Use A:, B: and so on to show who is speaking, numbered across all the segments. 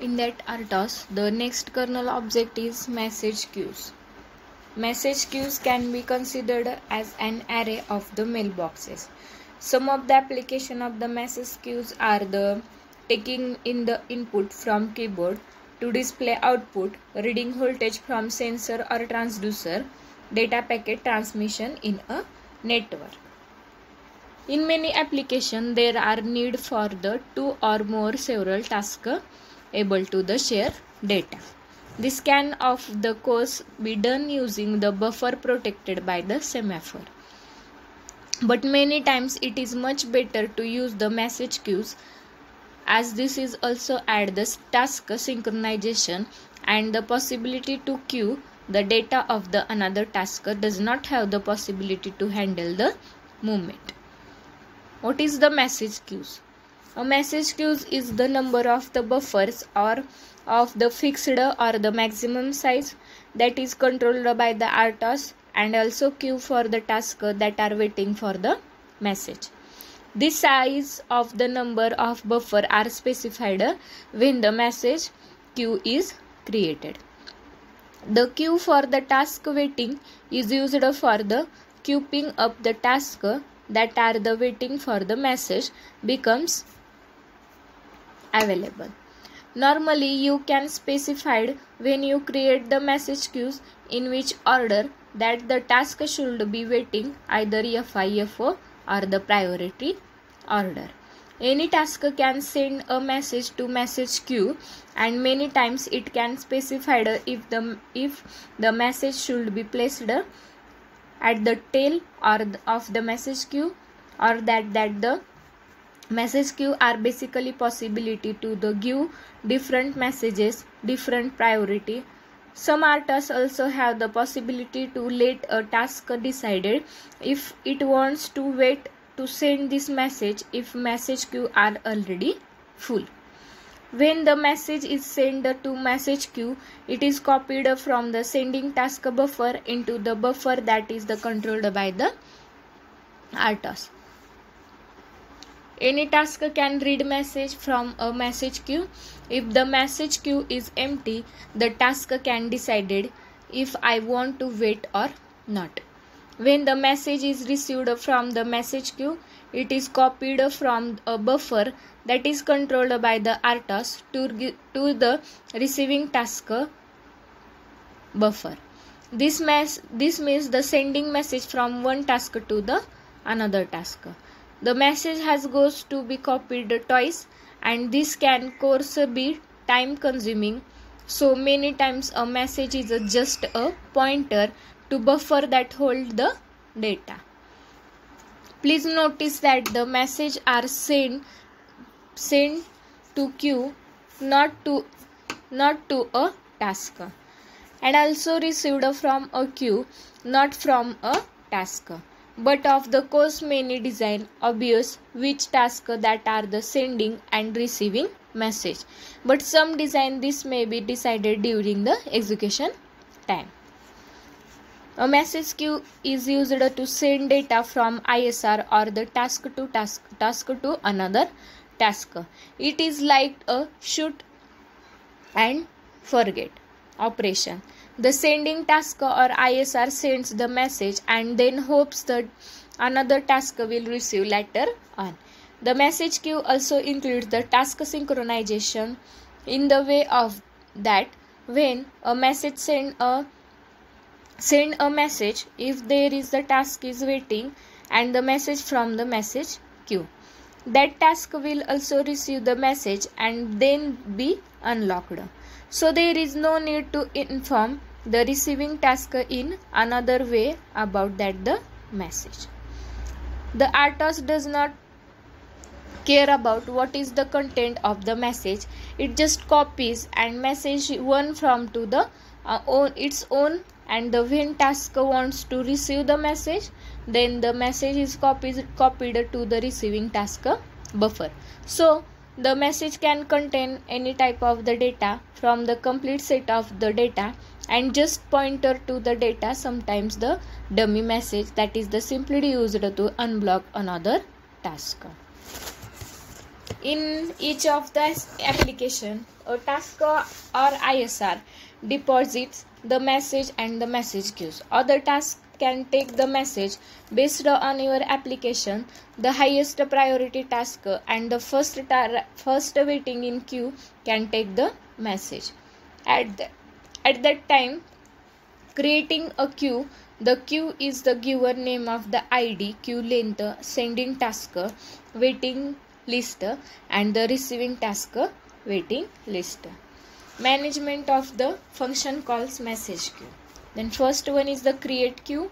A: In that RTOS, the next kernel object is message queues. Message queues can be considered as an array of the mailboxes. Some of the application of the message queues are the taking in the input from keyboard to display output, reading voltage from sensor or transducer, data packet transmission in a network. In many applications, there are need for the two or more several tasks able to the share data. This can of the course be done using the buffer protected by the semaphore. But many times it is much better to use the message queues, as this is also add the task synchronization and the possibility to queue the data of the another task does not have the possibility to handle the movement. What is the message queues? A message queues is the number of the buffers or of the fixed or the maximum size that is controlled by the RTOS, and also queue for the tasks that are waiting for the message. This size of the number of buffer are specified when the message queue is created. The queue for the task waiting is used for the queuing up the tasks that are the waiting for the message becomes available. Normally you can specify when you create the message queues in which order that the task should be waiting, either FIFO or the priority order. Any task can send a message to message queue, and many times it can specify if the message should be placed at the tail or of the message queue, or that the message queue are basically possibility to the give different messages different priority. Some RTOS also have the possibility to let a task decided if it wants to wait to send this message if message queue are already full. When the message is sent to message queue, it is copied from the sending task buffer into the buffer that is the controlled by the RTOS. Any task can read message from a message queue. If the message queue is empty, the task can decide if I want to wait or not. When the message is received from the message queue, it is copied from a buffer that is controlled by the RTOS to the receiving task buffer. This means the sending message from one task to the another task. The message has goes to be copied twice, and this can course be time consuming. So many times a message is just a pointer to buffer that hold the data. Please notice that the message are sent to queue, not to a task, and also received from a queue, not from a task. But of the course many design obvious which task that are the sending and receiving message, but some design this may be decided during the execution time. A message queue is used to send data from ISR or the task to another task. It is like a shoot and forget operation. The sending task or ISR sends the message and then hopes that another task will receive later on. The message queue also includes the task synchronization in the way of that when a message send a message, if there is the task is waiting and the message from the message queue, that task will also receive the message and then be unlocked. So there is no need to inform the receiving task in another way about that the message. The RTOS does not care about what is the content of the message. It just copies and message one from to the its own, and the when task wants to receive the message, then the message is copied to the receiving task buffer. So the message can contain any type of the data from the complete set of the data and just pointer to the data, sometimes the dummy message that is the simply used to unblock another task. In each of the application, a task or ISR deposits the message and the message queues. Other tasks can take the message based on your application. The highest priority task and the first waiting in queue can take the message. At that time, creating a queue. The queue is the giver name of the ID, queue length, sending task, waiting list, and the receiving task, waiting list. Management of the function calls message queue. Then first one is the create queue,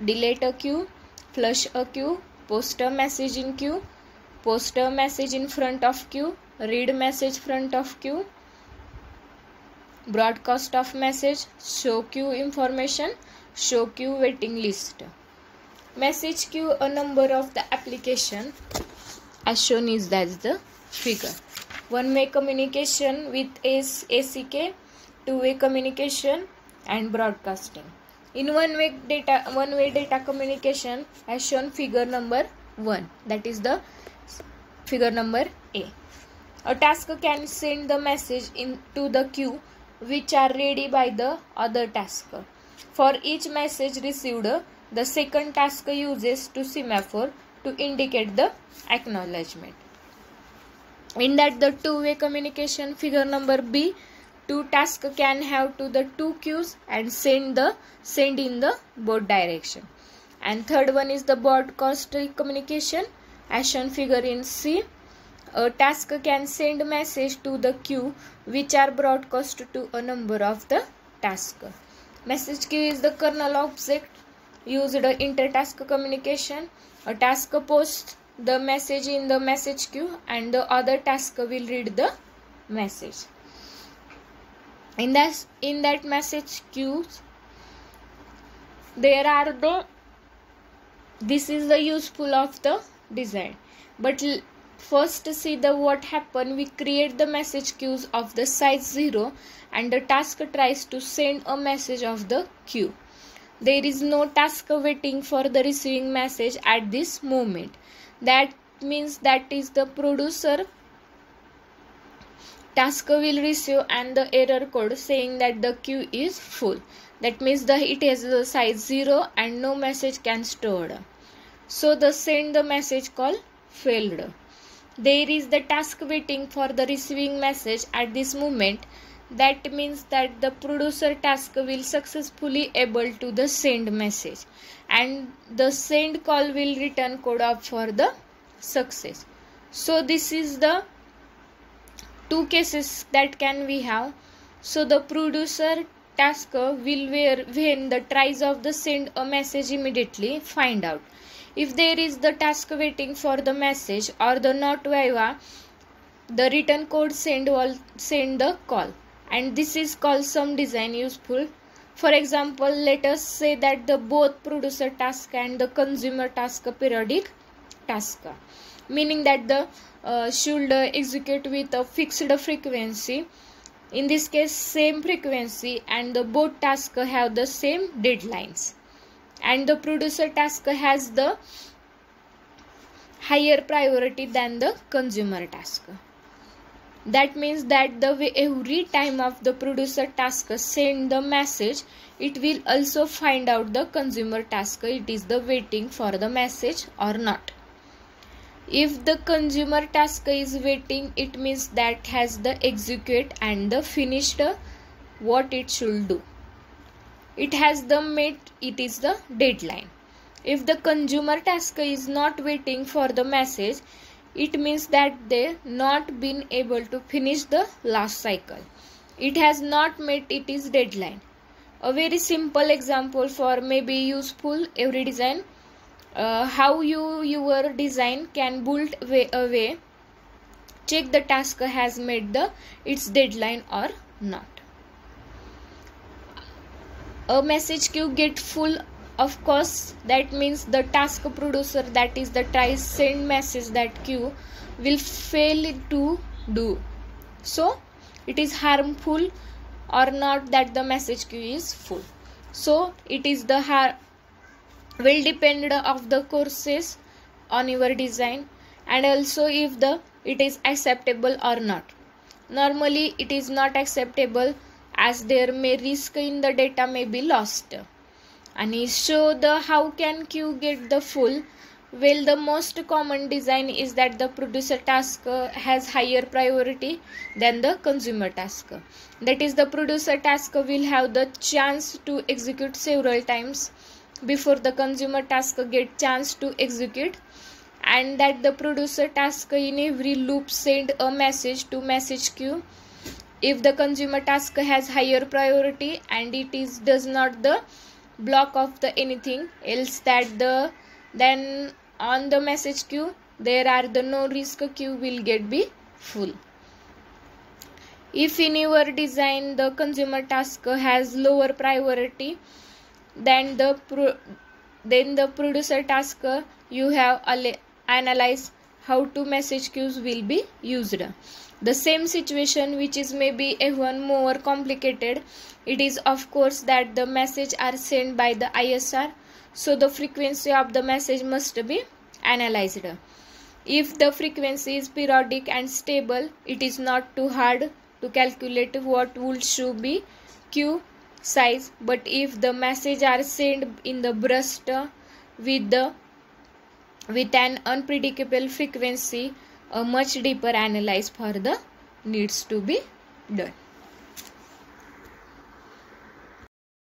A: delete a queue, flush a queue, post a message in queue, post a message in front of queue, read message front of queue, broadcast of message, show queue information, show queue waiting list. Message queue a number of the application as shown is that the figure. One-way communication with ACK, two-way communication and broadcasting. In one-way data communication as shown figure number 1, that is the figure number A. A task can send the message into the queue which are ready by the other task. For each message received, the second task uses to semaphore to indicate the acknowledgement. In that the two-way communication figure number B, two tasks can have to the two queues and send in the both direction. And third one is the broadcast communication as shown figure in C. A task can send message to the queue which are broadcast to a number of the tasks. Message queue is the kernel object used inter-task communication. A task posts the message in the message queue and the other task will read the message. In that message queues, this is the useful of the design. But first see the what happen. We create the message queues of the size 0 and the task tries to send a message of the queue. There is no task waiting for the receiving message at this moment. That means that is the producer task will receive and the error code saying that the queue is full. That means it has the size 0 and no message can stored. So the send the message call failed. There is the task waiting for the receiving message at this moment. That means that the producer task will successfully able to the send message and the send call will return code up for the success. So this is the two cases that can we have. So the producer task will when the tries of the send a message immediately find out if there is the task waiting for the message or the not viva, the return code send the call. And this is called some design useful. For example, let us say that the both producer task and the consumer task periodic task, meaning that the should execute with a fixed frequency. In this case, same frequency and the both tasks have the same deadlines. And the producer task has the higher priority than the consumer task. That means that every time of the producer task send the message, it will also find out the consumer task it is the waiting for the message or not. If the consumer task is waiting, it means that has the execute and the finished what it should do. It has the met, it is the deadline. If the consumer task is not waiting for the message, it means that they not been able to finish the last cycle. It has not met its deadline. A very simple example for maybe useful every design. How your design can build away. Check the task has met its deadline or not. A message queue get full. Of course, that means the task producer, that is the tries send message that queue will fail to do. So it is harmful or not that the message queue is full. So it is the will depend of the courses on your design, and also if the it is acceptable or not. Normally it is not acceptable as there may risk in the data may be lost. And show the how can queue get the full. Well, the most common design is that the producer task has higher priority than the consumer task. That is, the producer task will have the chance to execute several times before the consumer task get chance to execute, and that the producer task in every loop send a message to message queue if the consumer task has higher priority and it is does not the block of the anything else, that the then on the message queue there are the no risk queue will get be full. If in your design the consumer task has lower priority than the producer task, you have analyzed how to message queues will be used. The same situation which is maybe even more complicated, it is of course that the message are sent by the ISR, so the frequency of the message must be analyzed. If the frequency is periodic and stable, it is not too hard to calculate what would should be queue size, but if the message are sent in the burst with an unpredictable frequency, a much deeper analysis for the needs to be done.